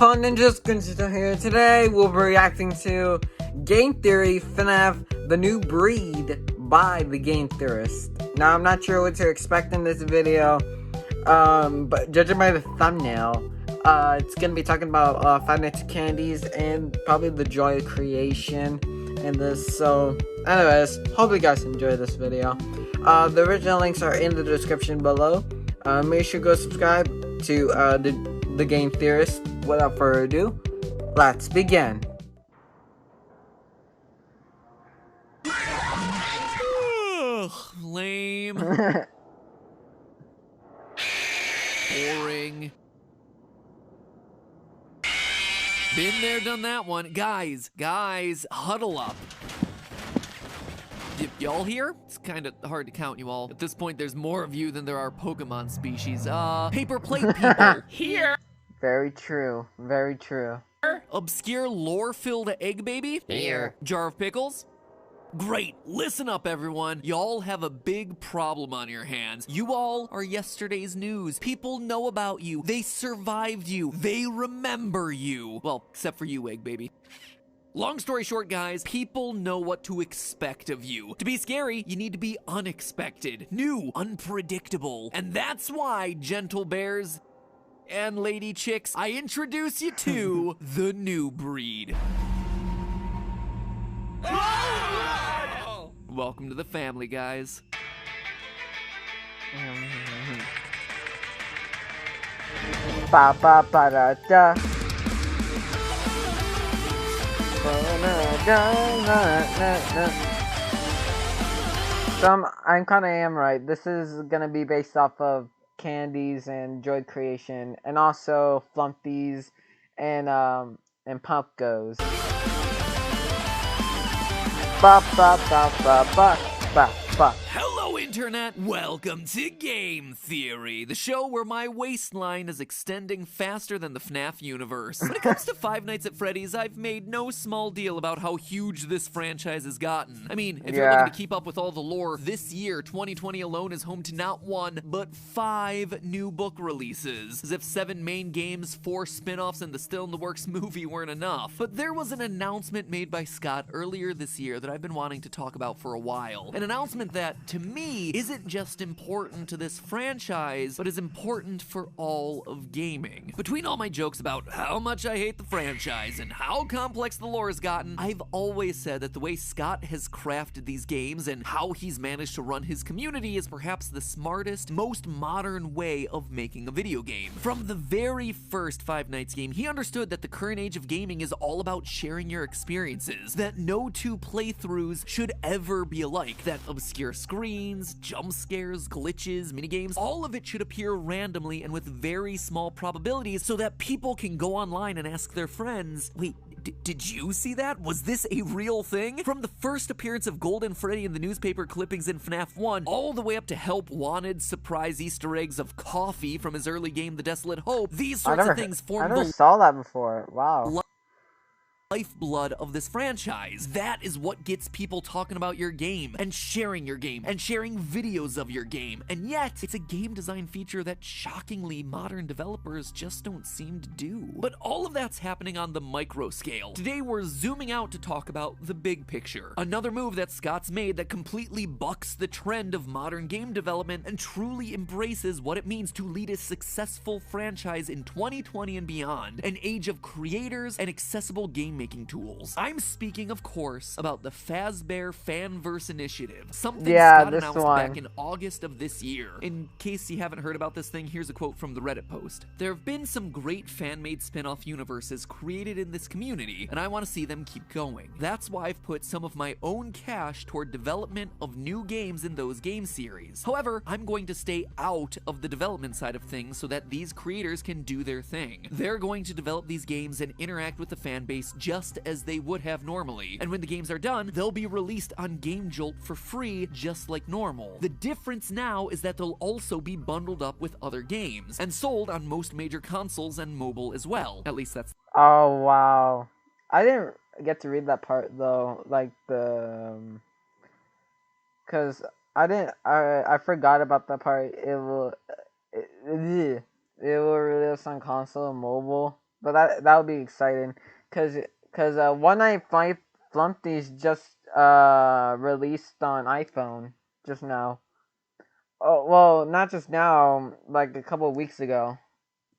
fellow ninjas, Gunjito here. Today we'll be reacting to Game Theory FNAF The New Breed by the Game Theorist. Now I'm not sure what to expect in this video, but judging by the thumbnail, it's gonna be talking about Five Nights at Candy's and probably the joy of creation in this. So anyways, hope you guys enjoy this video. The original links are in the description below. Make sure to go subscribe to the Game Theorist. Without further ado, let's begin. Ugh, lame. Boring. Been there, done that one. Guys, huddle up. Y'all here? It's kind of hard to count you all. At this point, there's more of you than there are Pokemon species. Paper plate people. Here. Very true. Very true. Obscure lore-filled egg baby. Here. Jar of pickles. Great. Listen up, everyone. Y'all have a big problem on your hands. You all are yesterday's news. People know about you. They survived you. They remember you. Well, except for you, egg baby. Long story short, guys, people know what to expect of you. To be scary, you need to be unexpected, new, unpredictable. And that's why, gentle bears and lady chicks, I introduce you to the new breed. Welcome to the family, guys. Ba ba ba da da. So I'm kind of am right. This is gonna be based off of Candies and Joy Creation, and also Flumpies and Pump Goes. Ba ba ba ba ba ba ba. Hello, Internet! Welcome to Game Theory, the show where my waistline is extending faster than the FNAF universe. When it comes to Five Nights at Freddy's, I've made no small deal about how huge this franchise has gotten. I mean, if you're looking to keep up with all the lore, this year, 2020 alone, is home to not one, but 5 new book releases. As if 7 main games, 4 spin-offs, and the Still in the Works movie weren't enough. But there was an announcement made by Scott earlier this year that I've been wanting to talk about for a while. An announcement that, to me, isn't just important to this franchise, but is important for all of gaming. Between all my jokes about how much I hate the franchise and how complex the lore has gotten, I've always said that the way Scott has crafted these games and how he's managed to run his community is perhaps the smartest, most modern way of making a video game. From the very first Five Nights game, he understood that the current age of gaming is all about sharing your experiences, that no 2 playthroughs should ever be alike, that obscure screens, jump scares, glitches, minigames, all of it should appear randomly and with very small probabilities so that people can go online and ask their friends, wait, did you see that? Was this a real thing? From the first appearance of Golden Freddy in the newspaper clippings in FNAF 1, all the way up to Help Wanted surprise Easter eggs of coffee from his early game The Desolate Hope, these sorts of things form I never saw that before. Wow. Lifeblood of this franchise. That is what gets people talking about your game and sharing videos of your game. And yet, it's a game design feature that shockingly modern developers just don't seem to do. But all of that's happening on the micro scale. Today we're zooming out to talk about the big picture. Another move that Scott's made that completely bucks the trend of modern game development and truly embraces what it means to lead a successful franchise in 2020 and beyond. An age of creators and accessible game making tools. I'm speaking, of course, about the Fazbear Fanverse Initiative, something Scott announced back in August of this year. In case you haven't heard about this thing, here's a quote from the Reddit post. There have been some great fan-made spin-off universes created in this community, and I want to see them keep going. That's why I've put some of my own cash toward development of new games in those game series. However, I'm going to stay out of the development side of things so that these creators can do their thing. They're going to develop these games and interact with the fan base just as they would have normally, and when the games are done, they'll be released on Game Jolt for free just like normal. The difference now is that they'll also be bundled up with other games, and sold on most major consoles and mobile as well. At least that's... Oh, wow. I didn't get to read that part, though, like because I forgot about that part. It will release on console and mobile. But that would be exciting, cause One Night Flumpty's just released on iPhone just now. Oh well, not just now, like a couple of weeks ago.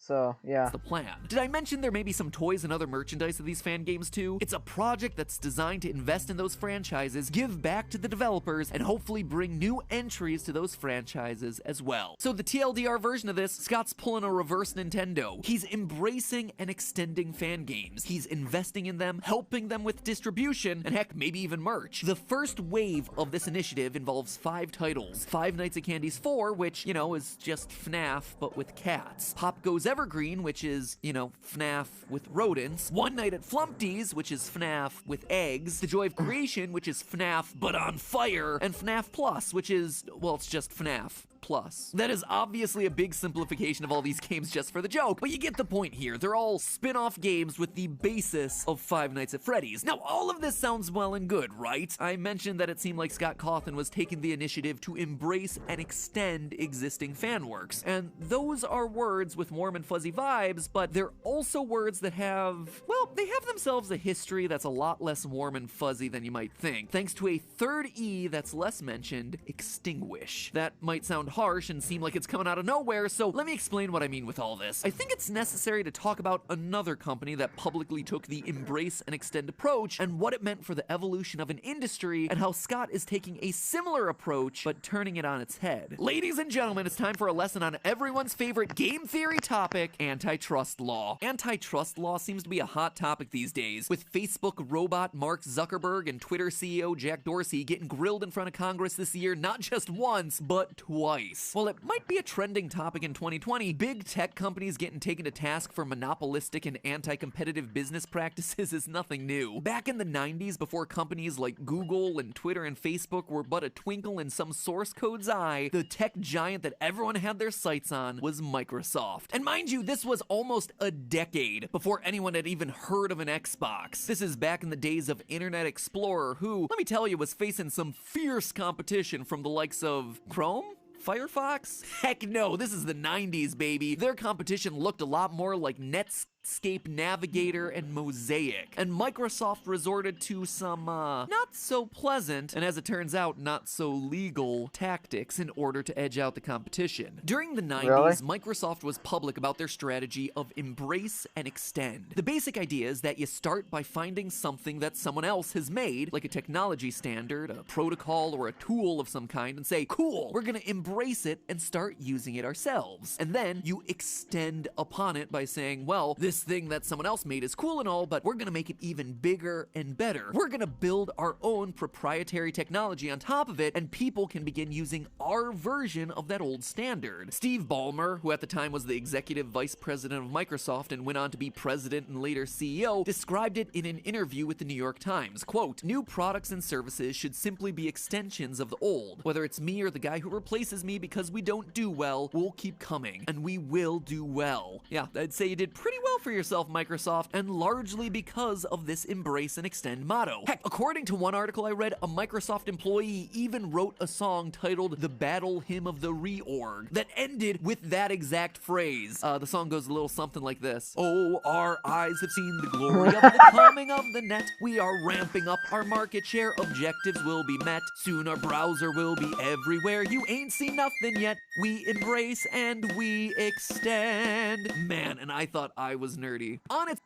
So, yeah. The plan. Did I mention there may be some toys and other merchandise of these fan games too? It's a project that's designed to invest in those franchises, give back to the developers, and hopefully bring new entries to those franchises as well. So the TLDR version of this, Scott's pulling a reverse Nintendo. He's embracing and extending fan games. He's investing in them, helping them with distribution, and heck, maybe even merch. The first wave of this initiative involves 5 titles. Five Nights at Candy's 4, which, you know, is just FNAF, but with cats. Pop Goes Evergreen, which is, you know, FNAF with rodents. One Night at Flumpty's, which is FNAF with eggs. The Joy of Creation, which is FNAF but on fire. And FNAF Plus, which is, well, it's just FNAF Plus. That is obviously a big simplification of all these games just for the joke, but you get the point here. They're all spin-off games with the basis of Five Nights at Freddy's. Now, all of this sounds well and good, right? I mentioned that it seemed like Scott Cawthon was taking the initiative to embrace and extend existing fan works, and those are words with warm and fuzzy vibes, but they're also words that have, well, they have themselves a history that's a lot less warm and fuzzy than you might think, thanks to a third E that's less mentioned, extinguish. That might sound harsh and seem like it's coming out of nowhere, so let me explain what I mean with all this. I think it's necessary to talk about another company that publicly took the embrace and extend approach and what it meant for the evolution of an industry and how Scott is taking a similar approach but turning it on its head. Ladies and gentlemen, it's time for a lesson on everyone's favorite game theory topic, antitrust law. Antitrust law seems to be a hot topic these days, with Facebook robot Mark Zuckerberg and Twitter CEO Jack Dorsey getting grilled in front of Congress this year not just once, but twice. While it might be a trending topic in 2020, big tech companies getting taken to task for monopolistic and anti-competitive business practices is nothing new. Back in the 90s, before companies like Google and Twitter and Facebook were but a twinkle in some source code's eye, the tech giant that everyone had their sights on was Microsoft. And mind you, this was almost a decade before anyone had even heard of an Xbox. This is back in the days of Internet Explorer, who, let me tell you, was facing some fierce competition from the likes of Chrome? Firefox? Heck no, this is the 90s, baby. Their competition looked a lot more like Netscape Navigator and Mosaic. And Microsoft resorted to some, not so pleasant, and as it turns out, not so legal tactics in order to edge out the competition. During the 90s, Microsoft was public about their strategy of embrace and extend. The basic idea is that you start by finding something that someone else has made, like a technology standard, a protocol, or a tool of some kind, and say, cool, we're gonna embrace it and start using it ourselves. And then you extend upon it by saying, well, this thing that someone else made is cool and all, but we're gonna make it even bigger and better. We're gonna build our own proprietary technology on top of it, and people can begin using our version of that old standard. Steve Ballmer, who at the time was the executive vice president of Microsoft and went on to be president and later CEO, described it in an interview with the New York Times. Quote, new products and services should simply be extensions of the old. Whether it's me or the guy who replaces me because we don't do well, we'll keep coming, and we will do well. Yeah, I'd say you did pretty well for yourself, Microsoft, and largely because of this embrace and extend motto. Heck, according to one article I read, a Microsoft employee even wrote a song titled The Battle Hymn of the Reorg that ended with that exact phrase. The song goes a little something like this. Oh, our eyes have seen the glory of the coming of the net. We are ramping up our market share. Objectives will be met. Soon our browser will be everywhere. You ain't seen nothing yet. We embrace and we extend. Man, and I thought I was nerdy. On its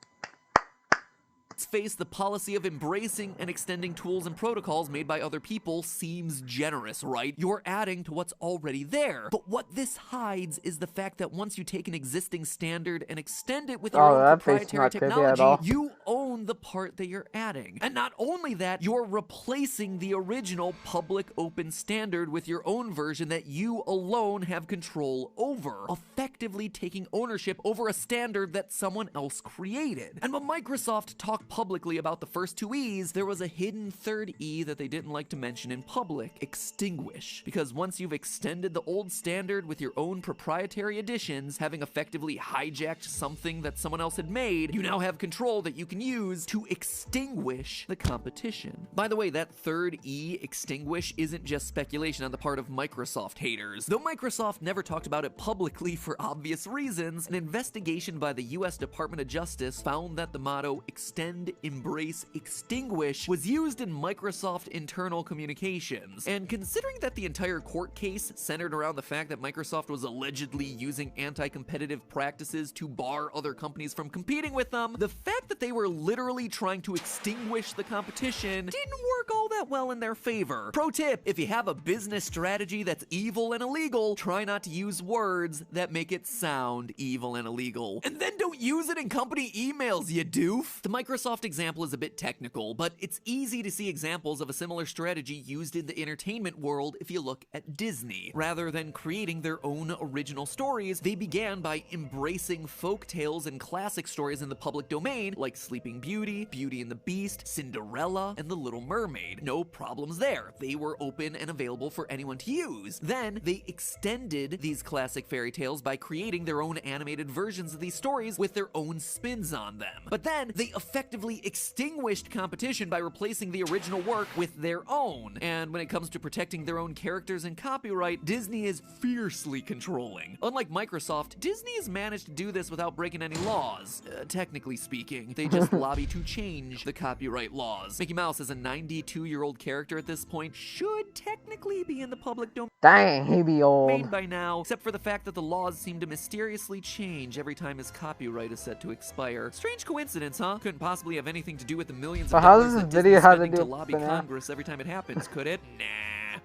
face, the policy of embracing and extending tools and protocols made by other people seems generous, right? You're adding to what's already there. But what this hides is the fact that once you take an existing standard and extend it with your own proprietary technology, you own the part that you're adding. And not only that, you're replacing the original public open standard with your own version that you alone have control over, effectively taking ownership over a standard that someone else created. And when Microsoft talks talk publicly about the first two E's, there was a hidden third E that they didn't like to mention in public: extinguish. Because once you've extended the old standard with your own proprietary additions, having effectively hijacked something that someone else had made, you now have control that you can use to extinguish the competition. By the way, that third E, extinguish, isn't just speculation on the part of Microsoft haters. Though Microsoft never talked about it publicly for obvious reasons, an investigation by the US Department of Justice found that the motto extend, embrace, extinguish was used in Microsoft internal communications. And considering that the entire court case centered around the fact that Microsoft was allegedly using anti-competitive practices to bar other companies from competing with them, the fact that they were literally trying to extinguish the competition didn't work all that well in their favor. Pro tip: if you have a business strategy that's evil and illegal, try not to use words that make it sound evil and illegal. And then don't use it in company emails, you doof! The Microsoft example is a bit technical, but it's easy to see examples of a similar strategy used in the entertainment world if you look at Disney. Rather than creating their own original stories, they began by embracing folk tales and classic stories in the public domain, like Sleeping Beauty, Beauty and the Beast, Cinderella, and The Little Mermaid. No problems there. They were open and available for anyone to use. Then, they extended these classic fairy tales by creating their own animated versions of these stories with their own spins on them. But then, they effectively extinguished competition by replacing the original work with their own. And when it comes to protecting their own characters and copyright, Disney is fiercely controlling. Unlike Microsoft, Disney has managed to do this without breaking any laws. Technically speaking, they just lobby to change the copyright laws. Mickey Mouse, as a 92-year-old character at this point, should technically be in the public domain. Dang, he be old. By now, except for the fact that the laws seem to mysteriously change every time his copyright is set to expire. Strange coincidence, huh? Couldn't possibly have anything to do with the millions of dollars that Disney's spending to lobby Congress every time it happens, could it? Nah.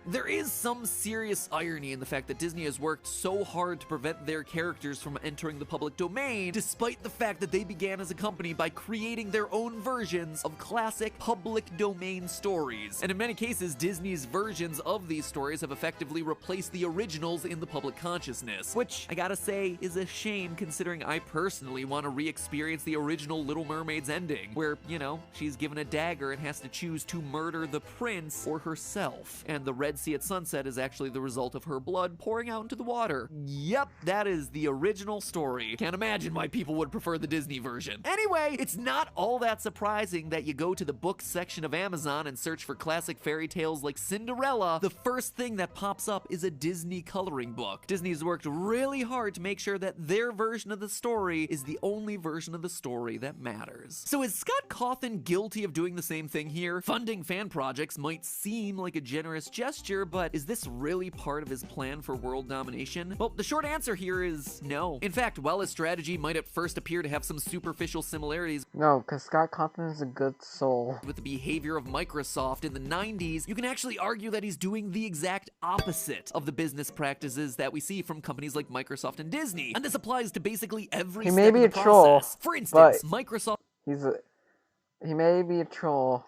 There is some serious irony in the fact that Disney has worked so hard to prevent their characters from entering the public domain, despite the fact that they began as a company by creating their own versions of classic public domain stories. And in many cases, Disney's versions of these stories have effectively replaced the originals in the public consciousness, which I gotta say is a shame, considering I personally want to re-experience the original Little Mermaid's ending, where, you know, she's given a dagger and has to choose to murder the prince or herself. And the Red Sea at sunset is actually the result of her blood pouring out into the water. Yep, that is the original story. Can't imagine why people would prefer the Disney version. Anyway, it's not all that surprising that you go to the books section of Amazon and search for classic fairy tales like Cinderella, the first thing that pops up is a Disney coloring book. Disney's worked really hard to make sure that their version of the story is the only version of the story that matters. So is Scott Cawthon guilty of doing the same thing here? Funding fan projects might seem like a generous gesture, but is this really part of his plan for world domination? Well, the short answer here is no. In fact, while his strategy might at first appear to have some superficial similarities No, because Scott Cawthon is a good soul. with the behavior of Microsoft in the 90s, you can actually argue that he's doing the exact opposite of the business practices that we see from companies like Microsoft and Disney. And this applies to basically every He step may be of the a troll, process. For instance, but Microsoft He may be a troll,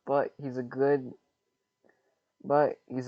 but he's a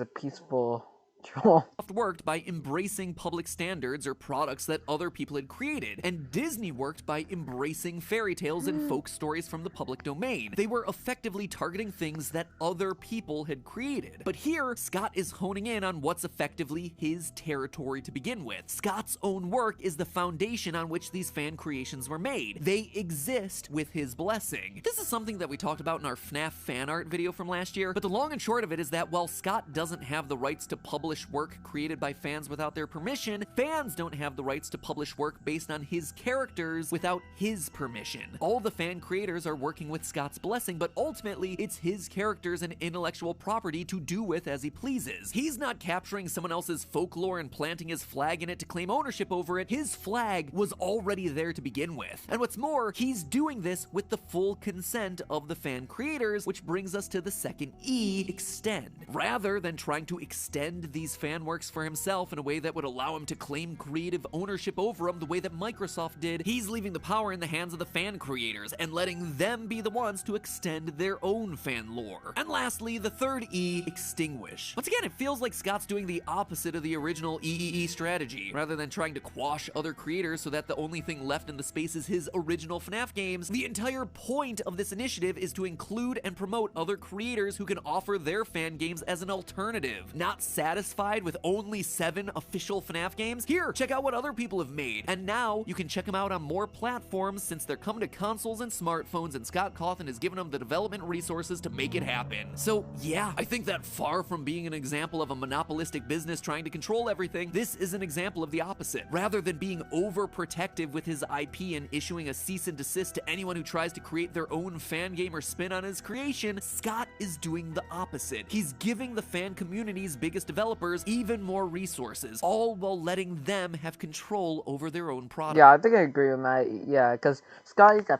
peaceful troll. worked by embracing public standards or products that other people had created, and Disney worked by embracing fairy tales and folk stories from the public domain. They were effectively targeting things that other people had created. But here, Scott is honing in on what's effectively his territory to begin with. Scott's own work is the foundation on which these fan creations were made. They exist with his blessing. This is something that we talked about in our FNAF fan art video from last year, but the long and short of it is that while Scott doesn't have the rights to publish work created by fans without their permission, fans don't have the rights to publish work based on his characters without his permission. All the fan creators are working with Scott's blessing, but ultimately, it's his characters and intellectual property to do with as he pleases. He's not capturing someone else's folklore and planting his flag in it to claim ownership over it. His flag was already there to begin with. And what's more, he's doing this with the full consent of the fan creators, which brings us to the second E, extend. Rather than trying to extend these these fan works for himself in a way that would allow him to claim creative ownership over them the way that Microsoft did, he's leaving the power in the hands of the fan creators and letting them be the ones to extend their own fan lore. And lastly, the third E, extinguish. Once again, it feels like Scott's doing the opposite of the original EEE strategy. Rather than trying to quash other creators so that the only thing left in the space is his original FNAF games, the entire point of this initiative is to include and promote other creators who can offer their fan games as an alternative. Not satisfied with only 7 official FNAF games? Here, check out what other people have made. And now, you can check them out on more platforms since they're coming to consoles and smartphones, and Scott Cawthon has given them the development resources to make it happen. So yeah, I think that far from being an example of a monopolistic business trying to control everything, this is an example of the opposite. Rather than being overprotective with his IP and issuing a cease and desist to anyone who tries to create their own fan game or spin on his creation, Scott is doing the opposite. He's giving the fan community's biggest developers even more resources, all while letting them have control over their own product. Yeah, I think I agree with that. Yeah, because Scott is a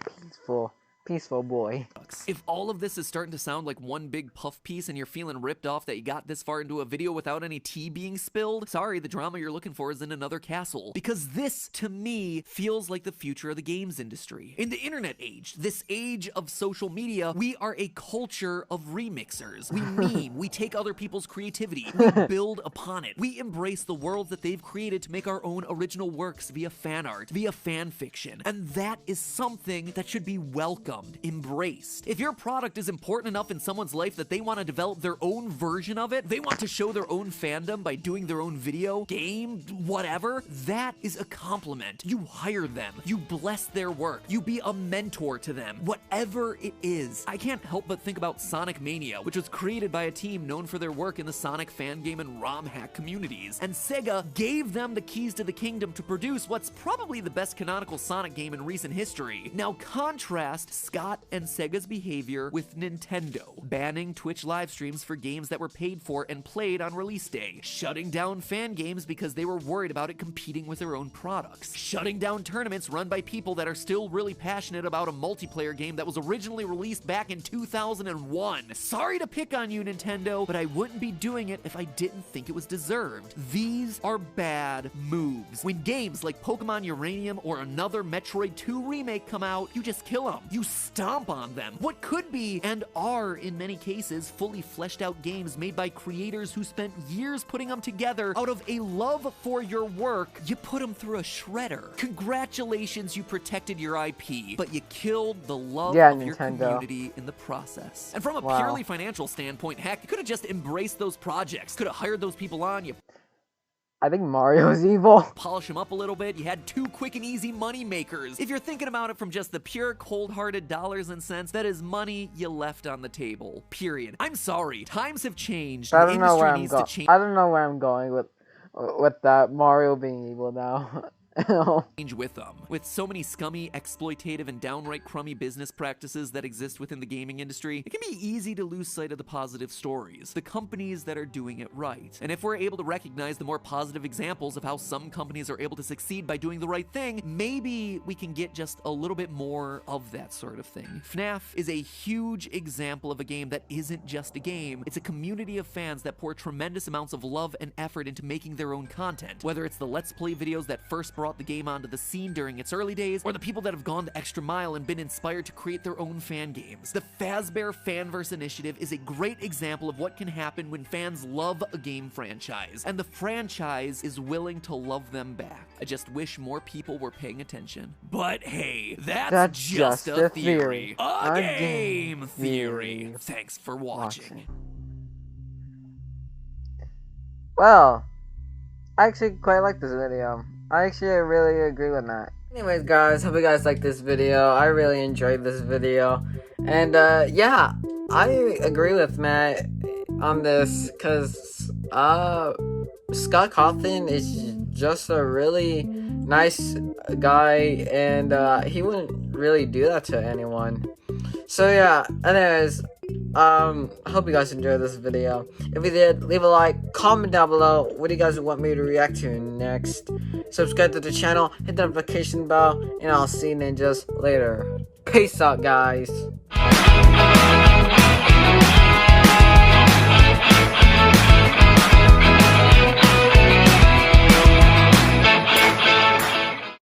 peaceful boy. If all of this is starting to sound like one big puff piece and you're feeling ripped off that you got this far into a video without any tea being spilled, sorry, the drama you're looking for is in another castle. Because this, to me, feels like the future of the games industry. In the internet age, this age of social media, we are a culture of remixers. We meme, we take other people's creativity, we build upon it. We embrace the world that they've created to make our own original works via fan art, via fan fiction. And that is something that should be welcomed, embraced. If your product is important enough in someone's life that they want to develop their own version of it, they want to show their own fandom by doing their own video, game, whatever, that is a compliment. You hire them, you bless their work, you be a mentor to them, whatever it is. I can't help but think about Sonic Mania, which was created by a team known for their work in the Sonic fan game and ROM hack communities, and Sega gave them the keys to the kingdom to produce what's probably the best canonical Sonic game in recent history. Now contrast Scott and Sega's behavior with Nintendo, banning Twitch live streams for games that were paid for and played on release day, shutting down fan games because they were worried about it competing with their own products, shutting down tournaments run by people that are still really passionate about a multiplayer game that was originally released back in 2001. Sorry to pick on you, Nintendo, but I wouldn't be doing it if I didn't think it was deserved. These are bad moves. When games like Pokemon Uranium or another Metroid 2 remake come out, you just kill them. You stomp on them. What could be, and are in many cases, fully fleshed out games made by creators who spent years putting them together out of a love for your work, you put them through a shredder. Congratulations, you protected your IP, but you killed the love of your community in the process. And from a purely financial standpoint, heck, you could have just embraced those projects, could have hired those people on, you I think Mario's evil. Polish them up a little bit, you had 2 quick and easy money makers. If you're thinking about it from just the pure cold-hearted dollars and cents, that is money you left on the table. Period. I'm sorry, times have changed. I don't know where I'm going. I don't know where I'm going with that Mario being evil now. With them. With so many scummy, exploitative, and downright crummy business practices that exist within the gaming industry, it can be easy to lose sight of the positive stories, the companies that are doing it right. And if we're able to recognize the more positive examples of how some companies are able to succeed by doing the right thing, maybe we can get just a little bit more of that sort of thing. FNAF is a huge example of a game that isn't just a game, it's a community of fans that pour tremendous amounts of love and effort into making their own content. Whether it's the Let's Play videos that first brought the game onto the scene during its early days, or the people that have gone the extra mile and been inspired to create their own fan games. The Fazbear Fanverse Initiative is a great example of what can happen when fans love a game franchise, and the franchise is willing to love them back. I just wish more people were paying attention. But hey, that's just a theory. A game theory. Thanks for watching. Well, I actually quite like this video. I really agree with that. Anyways, guys, hope you guys liked this video. I really enjoyed this video. And, yeah, I agree with Matt on this, because, Scott Cawthon is just a really nice guy, and, he wouldn't really do that to anyone. So, yeah, anyways, hope you guys enjoyed this video. If you did, leave a like, comment down below what do you guys want me to react to next. Subscribe to the channel, hit the notification bell, and I'll see you ninjas later. Peace out, guys.